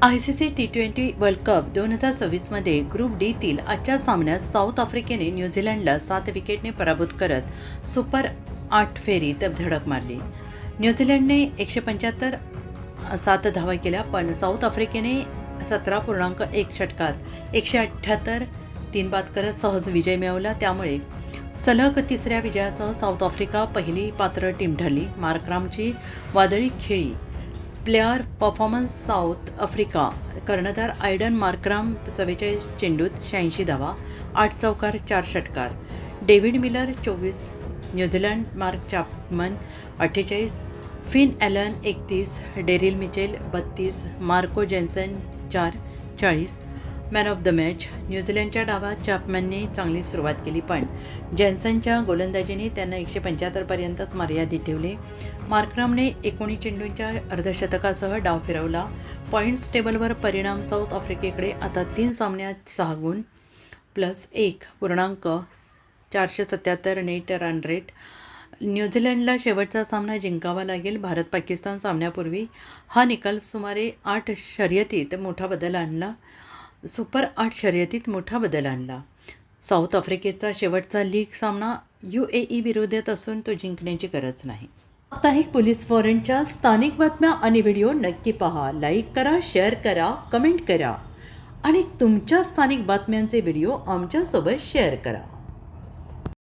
ICC T20 world cup 2026मध्ये group डीतील आजच्या सामन्यात साऊथ आफ्रिकेने न्यूझीलंडला 7 विकेटने पराभूत करत सुपर 8 फेरीत धडक मारली. न्यूझीलंडने 175 7 धावा केल्या, पण साऊथ आफ्रिकेने 17.1 षटकात 178 3 बाद करत सहज विजय मिळवला. त्यामुळे सलग तिसऱ्या विजयासह साऊथ आफ्रिका पहिली पात्र टीम ठरली. मार्करामची वादळी खेळी प्लेअर परफॉर्मन्स साऊथ आफ्रिका कर्णधार आयडन मार्कराम 44 चेंडूत 86 धावा, 8 चौकार 4 षटकार. David Miller 24, New Zealand Mark Chapman 48, Finn Allen 31, Daryl Mitchell 32, Marco Jansen 4 40. Man of the match न्यूझीलंडच्या डावात चॅपमनने चांगली सुरुवात केली, पण जेन्सनच्या गोलंदाजीने त्यांना 175 पर्यंतच मर्यादित ठेवले. मार्करामने 19 चेंडूंच्या अर्धशतकासह डाव फिरवला. पॉईंट्स टेबलवर परिणाम साऊथ आफ्रिकेकडे आता 3 सामन्यात 6 गुण प्लस 1.477 नेट रन रेट. न्यूझीलंडला शेवटचा सामना जिंकावा लागेल. भारत-पाकिस्तान सामन्यापूर्वी हा निकाल सुमारे 8 शर्यतीत मोठा बदल आणला. सुपर 8 शर्यतीत मोठा बदल आणला. साऊथ आफ्रिकेचा शेवटचा लीग सामना UAE विरोधात असून तो जिंकण्याची गरज नाही. साप्ताहिक पोलीस वॉरंटच्या स्थानिक बातम्या आणि व्हिडिओ नक्की पहा. लाईक करा, शेअर करा, कमेंट करा आणि तुमच्या स्थानिक बातम्यांचे व्हिडिओ आमच्यासोबत शेअर करा.